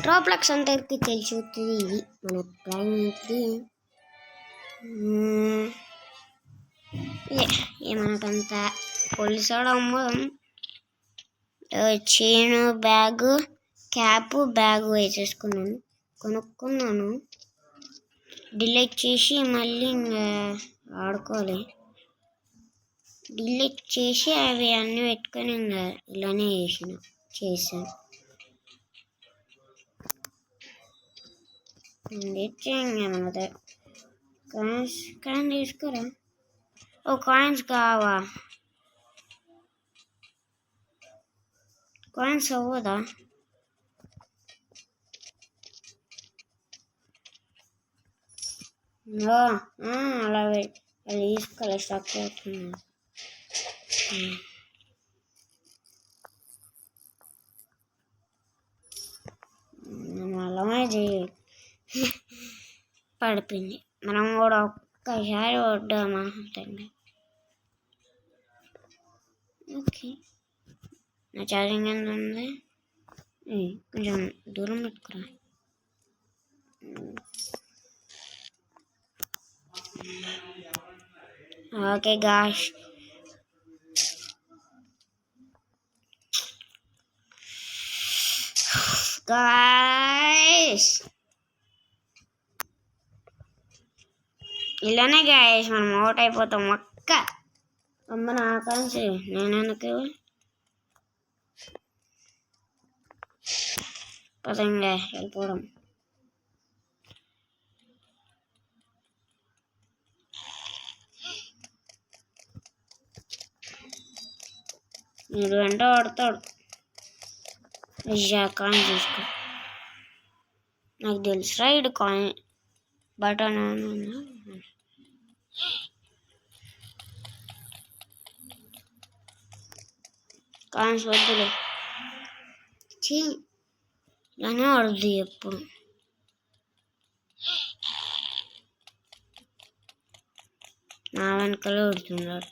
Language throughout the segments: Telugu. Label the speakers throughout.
Speaker 1: రోబ్లాక్స్ అందరికి తెలిసిపోతుంది. ఇది మన ప్లాన్కి మనకంత పోలీసు అమ్మడం చైను బ్యాగు క్యాప్ బ్యాగు కొనుక్కున్నాను. డిలీట్ చేసి మళ్ళీ ఆడుకోవాలి. డిలీట్ చేసి అవి అన్నీ పెట్టుకొని ఇలానే చేశాను. కాయిన్స్ తీసుకోరా. కాయిన్స్ కావా? కాయిన్స్ అవ్వదా? అలా తీసుకోవాలి. స్టాక్ అవుతుంది. అలానే చేయాలి. పడిపోయింది. మనం కూడా ఒక్కసారి వడ్డామా. ఓకే, నా ఛార్జింగ్ ఎంత ఉంది? కొంచెం దూరం పెట్టుకురా. ఓకే గాష్, ఇలానే గాయస్ మనం అవుట్ అయిపోతాం. అమ్మ నా కాంచి నేనెందుకు పదంగా వెళ్ళిపోవడం. మీరు వెంట పడతాడు. కాయిన్ తీసుకో. నాకు తెలుసు రైడ్ కాయిన్ బటన్ కాయిన్స్ వద్దులే. ఇలానే పడుద్ది ఎప్పుడు. నా వెనకాలే పడుతున్నాడు.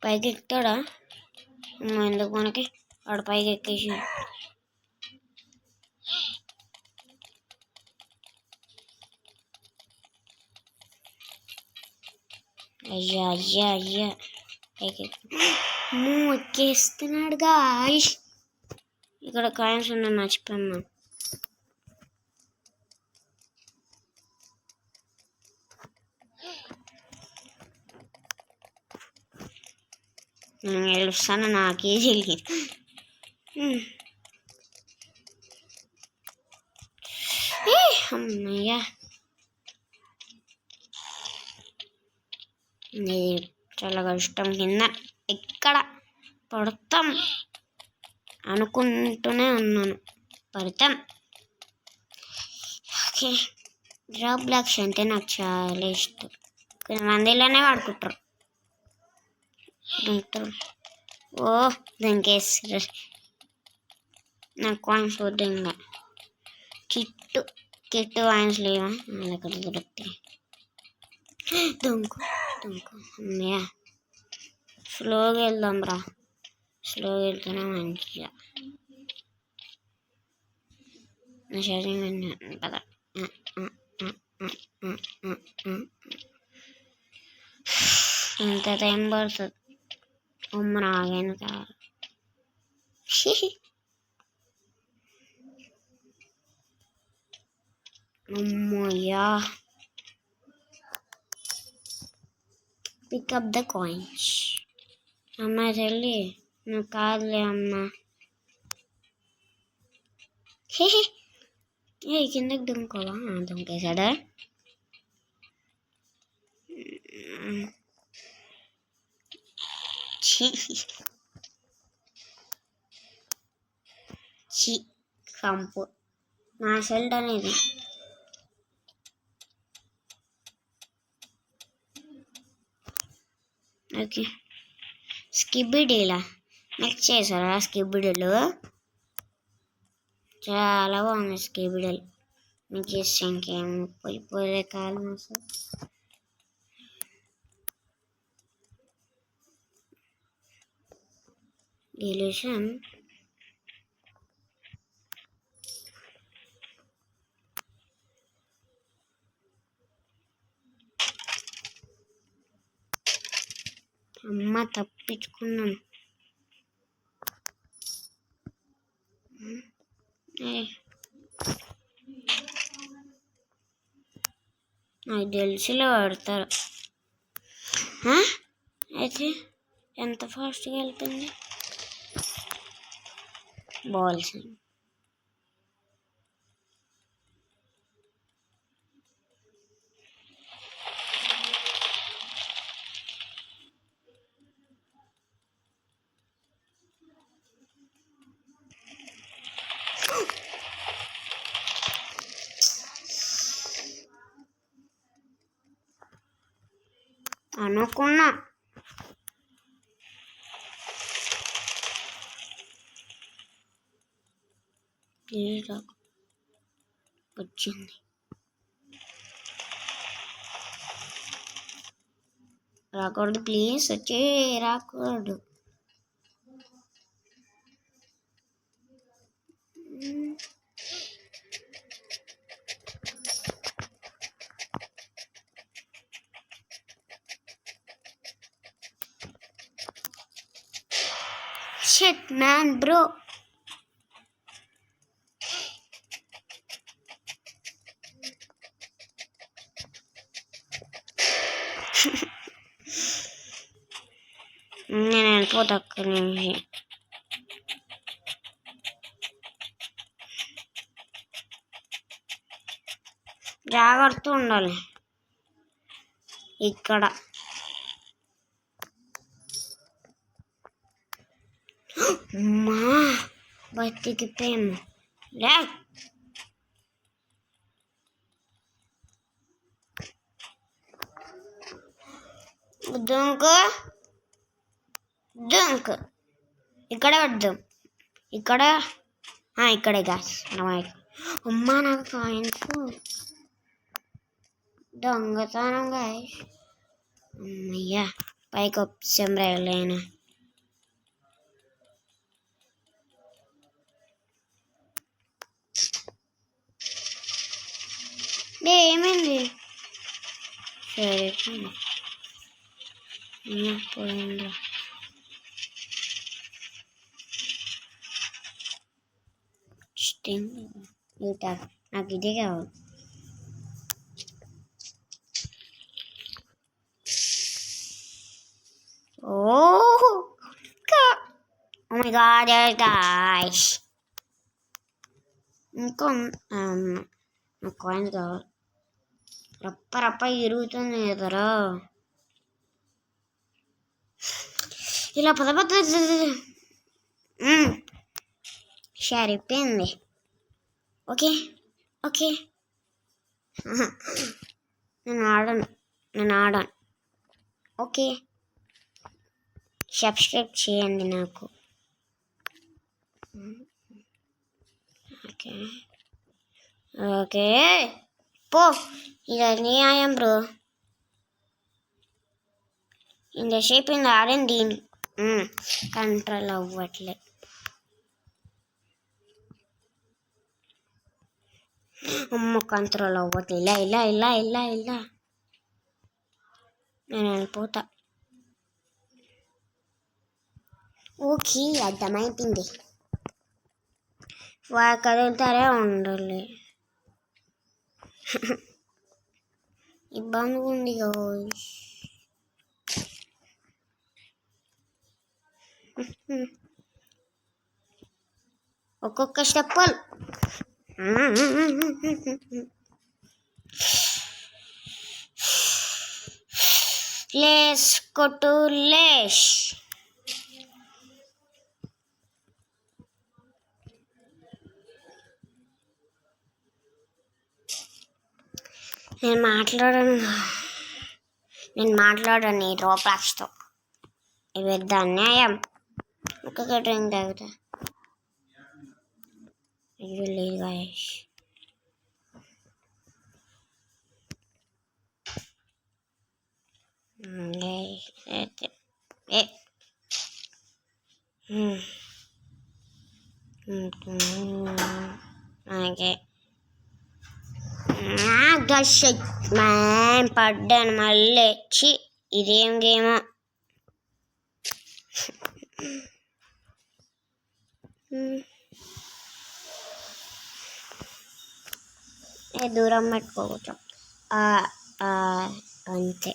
Speaker 1: పైకి ఎక్కుతాడా? ఎందుకు మనకి వాడు పైకి ఎక్కేసి. అయ్యా పైకి ఎక్కేస్తున్నాడు గాయ్స్. ఇక్కడ కాయిన్స్ ఉన్నాయి, మర్చిపోయాను. నేను గెలుస్తాను, నాకే తెలియదు. అమ్మయ్యా, ఇది చాలా కష్టం. కింద ఎక్కడ పడతాం అనుకుంటూనే ఉన్నాను. పడతాం. ఓకే, రోబ్లాక్స్ అంటే నాకు చాలా ఇష్టం. కొంతమంది ఇలానే వాడుకుంటారు. దానికేసి నాకు కాయిన్స్ వద్దు. ఇంకా కిట్టు కాయిన్స్ లేవా? అక్కడ దొరుకుతాయి. దొంగ అమ్మయ్య, స్లోగా వెళ్దాం రా. స్లోగా వెళ్తేనే మంచిగా. పద. ఇంత టైం పడుతుంది. అమ్మ నాగైనా కావాలి. అమ్మయ్యా, పికప్ ద కాయిన్స్. అమ్మ చెల్లి, నువ్వు కాదులే అమ్మ. కిందకి దుంకోవా? దుంకేశాడా? కంపు నా షెల్ట్ అనేది. ఓకే, స్కిబిడీలా నెక్స్ట్ చేశారా? స్కిబిడీలు చాలా బాగుంది. స్కిబిడీలు మీకు చేస్తే ఇంకేం పోయిపోయే కాలం అసలు. డిలీషన్ అమ్మ తప్పించుకున్నాను. నాకు తెలిసిలో పడతారు. అయితే ఎంత ఫాస్ట్గా వెళ్తుంది బాల్స్. అనుకున్నా వచ్చింది. రాకూడదు ప్లీజ్, వచ్చి రాకూడదు. Shit man bro. నేను వెళ్ళిపోతా అక్కడి నుంచి. జాగ్రత్త ఉండాలి ఇక్కడ. అమ్మా బతికిపోయాము. లే దుంకు ఇక్కడ పడ్డాం. ఇక్కడే గ్యాస్. అమ్మా నాకు కాయిన్స్ దొంగతనం గాయస్. అమ్మయ్యా పైకి వచ్చాం రైలైనా. ఏమైంది? సరే పోయిందా? నాకు ఇదే కావాలి. Oh my god, guys. ఇంకా నాకు కాయిన్స్ కావాలి. రప్ప ఇరుగుతుంది కదరా. ఇలా పద సరిపోయింది. ఓకే నేను ఆడాను. ఓకే సబ్స్క్రైబ్ చేయండి నాకు. ఓకే పో. ఇది అన్యాయం బ్రో. ఇంతసేపు ఇంత ఆడింది కంట్రోల్ అవ్వట్లే. అమ్మ కంట్రోల్ అవ్వట్లే. ఇలా నేను వెళ్ళిపోతా. ఓకే అర్థమైపోయింది. వాళ్ళు కదులుతారే ఉండాలి. ఇబ్బంది ఉంది గాయ్స్. ఒక్కొక్క స్టెప్పులు. లేస్ కొట్టు లేష్. నేను మాట్లాడను ఈ రోప్లాక్స్తో. ఇది పెద్ద అన్యాయం. ఒక్కొక్క డ్రింక్ తాగుతా. ఇది లేదు గాయస్. పడ్డాను మళ్ళీ. ఇదేం గేమో. దూరం పెట్టుకోవచ్చు అంతే.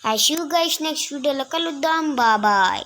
Speaker 1: As you guys next video లో కలుద్దాం. బాయ్.